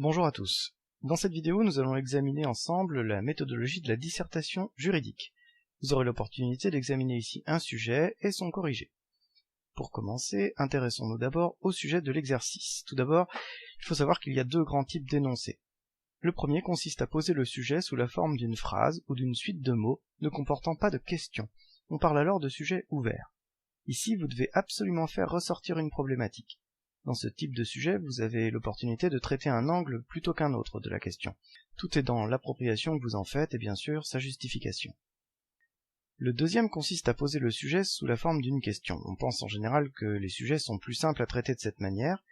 Bonjour à tous. Dans cette vidéo, nous allons examiner ensemble la méthodologie de la dissertation juridique. Vous aurez l'opportunité d'examiner ici un sujet et son corrigé. Pour commencer, intéressons-nous d'abord au sujet de l'exercice. Tout d'abord, il faut savoir qu'il y a deux grands types d'énoncés. Le premier consiste à poser le sujet sous la forme d'une phrase ou d'une suite de mots ne comportant pas de questions. On parle alors de sujet ouvert. Ici, vous devez absolument faire ressortir une problématique. Dans ce type de sujet, vous avez l'opportunité de traiter un angle plutôt qu'un autre de la question. Tout est dans l'appropriation que vous en faites et bien sûr sa justification. Le deuxième consiste à poser le sujet sous la forme d'une question. On pense en général que les sujets sont plus simples à traiter de cette manière,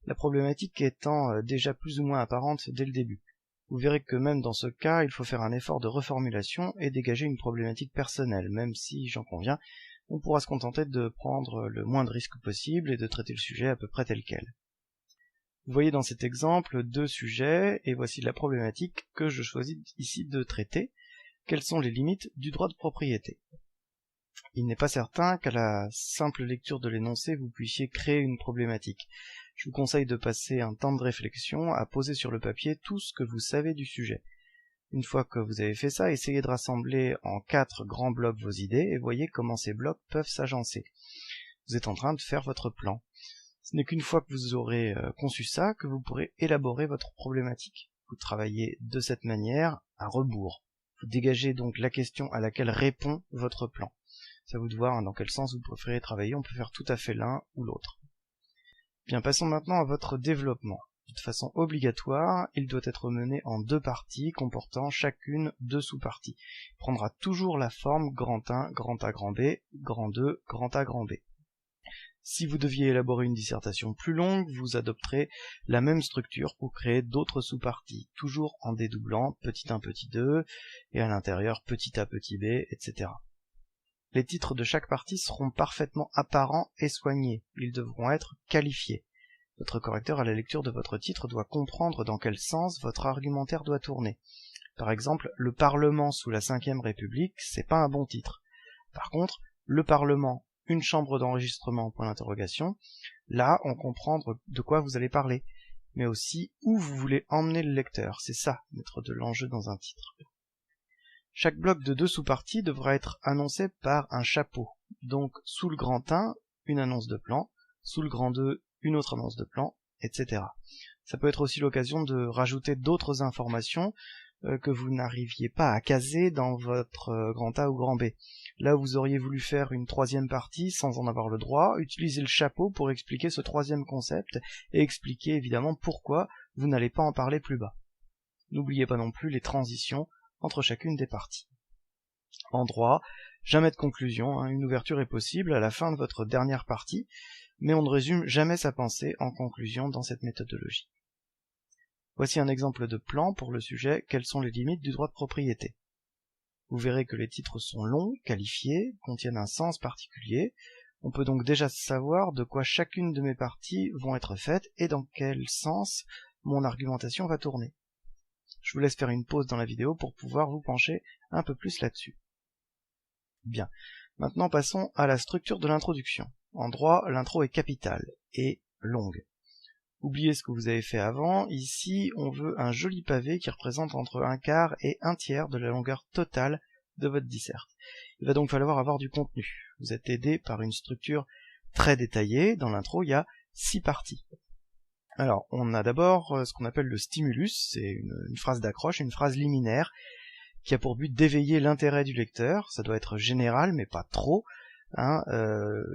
la problématique étant déjà plus ou moins apparente dès le début. Vous verrez que même dans ce cas, il faut faire un effort de reformulation et dégager une problématique personnelle, même si, j'en conviens, on pourra se contenter de prendre le moins de risques possible et de traiter le sujet à peu près tel quel. Vous voyez dans cet exemple deux sujets, et voici la problématique que je choisis ici de traiter. Quelles sont les limites du droit de propriété? Il n'est pas certain qu'à la simple lecture de l'énoncé vous puissiez créer une problématique. Je vous conseille de passer un temps de réflexion à poser sur le papier tout ce que vous savez du sujet. Une fois que vous avez fait ça, essayez de rassembler en 4 grands blocs vos idées et voyez comment ces blocs peuvent s'agencer. Vous êtes en train de faire votre plan. Ce n'est qu'une fois que vous aurez conçu ça que vous pourrez élaborer votre problématique. Vous travaillez de cette manière à rebours. Vous dégagez donc la question à laquelle répond votre plan. C'est à vous de voir dans quel sens vous préférez travailler, on peut faire tout à fait l'un ou l'autre. Bien, passons maintenant à votre développement. De façon obligatoire, il doit être mené en 2 parties comportant chacune 2 sous-parties. Il prendra toujours la forme grand 1, grand A, grand B, grand 2, grand A, grand B. Si vous deviez élaborer une dissertation plus longue, vous adopterez la même structure pour créer d'autres sous-parties, toujours en dédoublant petit 1, petit 2, et à l'intérieur petit a, petit b, etc. Les titres de chaque partie seront parfaitement apparents et soignés, ils devront être qualifiés. Votre correcteur à la lecture de votre titre doit comprendre dans quel sens votre argumentaire doit tourner. Par exemple, le Parlement sous la Ve République, c'est pas un bon titre. Par contre, le Parlement, une chambre d'enregistrement, point d'interrogation, là, on comprend de quoi vous allez parler, mais aussi où vous voulez emmener le lecteur. C'est ça, mettre de l'enjeu dans un titre. Chaque bloc de 2 sous-parties devra être annoncé par un chapeau. Donc, sous le grand 1, une annonce de plan, sous le grand 2, une autre annonce de plan, etc. Ça peut être aussi l'occasion de rajouter d'autres informations que vous n'arriviez pas à caser dans votre grand A ou grand B. Là où vous auriez voulu faire une 3e partie sans en avoir le droit, utilisez le chapeau pour expliquer ce 3e concept et expliquer évidemment pourquoi vous n'allez pas en parler plus bas. N'oubliez pas non plus les transitions entre chacune des parties. En droit, jamais de conclusion, une ouverture est possible à la fin de votre dernière partie, mais on ne résume jamais sa pensée en conclusion dans cette méthodologie. Voici un exemple de plan pour le sujet « Quelles sont les limites du droit de propriété ?» Vous verrez que les titres sont longs, qualifiés, contiennent un sens particulier. On peut donc déjà savoir de quoi chacune de mes parties vont être faites et dans quel sens mon argumentation va tourner. Je vous laisse faire une pause dans la vidéo pour pouvoir vous pencher un peu plus là-dessus. Bien, maintenant passons à la structure de l'introduction. En droit, l'intro est capitale et longue. Oubliez ce que vous avez fait avant, ici on veut un joli pavé qui représente entre 1/4 et 1/3 de la longueur totale de votre disserte. Il va donc falloir avoir du contenu. Vous êtes aidé par une structure très détaillée, dans l'intro il y a 6 parties. Alors, on a d'abord ce qu'on appelle le stimulus, c'est une phrase d'accroche, une phrase liminaire, qui a pour but d'éveiller l'intérêt du lecteur. Ça doit être général, mais pas trop.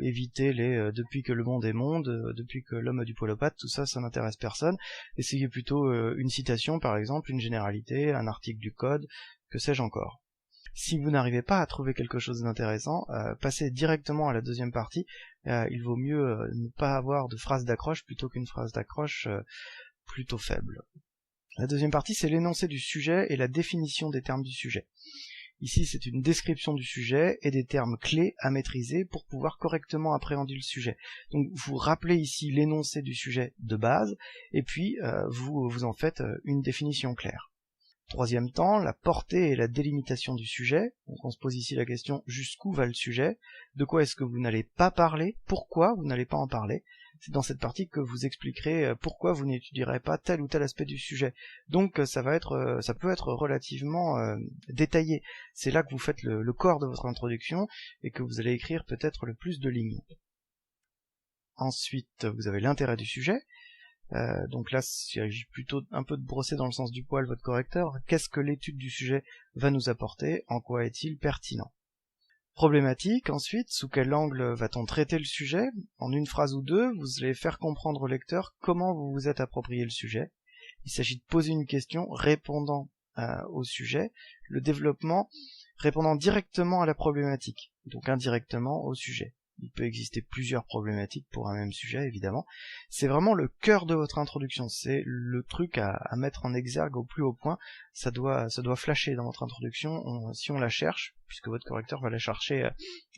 Évitez les depuis que le monde est monde, depuis que l'homme a du poil aux pattes, tout ça, ça n'intéresse personne. Essayez plutôt une citation, par exemple, une généralité, un article du code, que sais-je encore. Si vous n'arrivez pas à trouver quelque chose d'intéressant, passez directement à la 2e partie. Il vaut mieux ne pas avoir de phrase d'accroche plutôt qu'une phrase d'accroche plutôt faible. La 2e partie, c'est l'énoncé du sujet et la définition des termes du sujet. Ici, c'est une description du sujet et des termes clés à maîtriser pour pouvoir correctement appréhender le sujet. Donc, vous rappelez ici l'énoncé du sujet de base, et puis vous en faites une définition claire. 3e temps, la portée et la délimitation du sujet. Donc on se pose ici la question jusqu'où va le sujet, de quoi est-ce que vous n'allez pas parler, pourquoi vous n'allez pas en parler. c'est dans cette partie que vous expliquerez pourquoi vous n'étudierez pas tel ou tel aspect du sujet. Donc ça peut être relativement détaillé. C'est là que vous faites le corps de votre introduction et que vous allez écrire peut-être le plus de lignes. Ensuite, vous avez l'intérêt du sujet. Donc là, il s'agit plutôt un peu de brosser dans le sens du poil votre correcteur. Qu'est-ce que l'étude du sujet va nous apporter? En quoi est-il pertinent? Problématique, ensuite, sous quel angle va-t-on traiter le sujet? En une phrase ou deux, vous allez faire comprendre au lecteur comment vous vous êtes approprié le sujet. Il s'agit de poser une question répondant au sujet, le développement répondant directement à la problématique, donc indirectement au sujet. Il peut exister plusieurs problématiques pour un même sujet, évidemment. C'est vraiment le cœur de votre introduction, c'est le truc à mettre en exergue au plus haut point. Ça doit flasher dans votre introduction. Si on la cherche, puisque votre correcteur va la chercher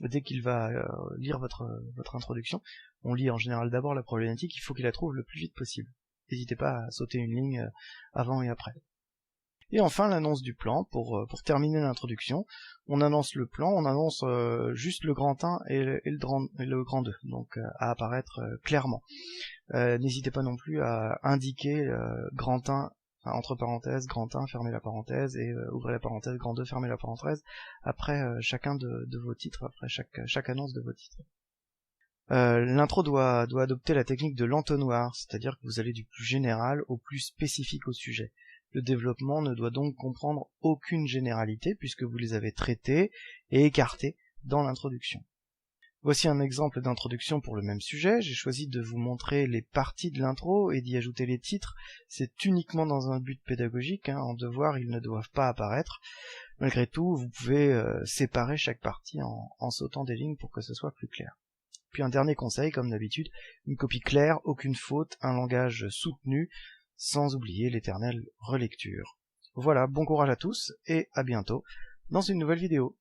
dès qu'il va lire votre introduction, on lit en général d'abord la problématique, il faut qu'il la trouve le plus vite possible. N'hésitez pas à sauter une ligne avant et après. Et enfin, l'annonce du plan, pour terminer l'introduction. On annonce le plan, on annonce juste le grand 1 et le grand 2, donc à apparaître clairement. N'hésitez pas non plus à indiquer grand 1, entre parenthèses, grand 1, fermez la parenthèse, et ouvrez la parenthèse, grand 2, fermez la parenthèse, après chacun de vos titres, après chaque annonce de vos titres. L'intro doit adopter la technique de l'entonnoir, c'est-à-dire que vous allez du plus général au plus spécifique au sujet. Le développement ne doit donc comprendre aucune généralité puisque vous les avez traitées et écartées dans l'introduction. Voici un exemple d'introduction pour le même sujet. J'ai choisi de vous montrer les parties de l'intro et d'y ajouter les titres. C'est uniquement dans un but pédagogique, en devoir ils ne doivent pas apparaître. Malgré tout, vous pouvez séparer chaque partie en sautant des lignes pour que ce soit plus clair. Puis un dernier conseil, comme d'habitude, une copie claire, aucune faute, un langage soutenu, sans oublier l'éternelle relecture. Voilà, bon courage à tous et à bientôt dans une nouvelle vidéo.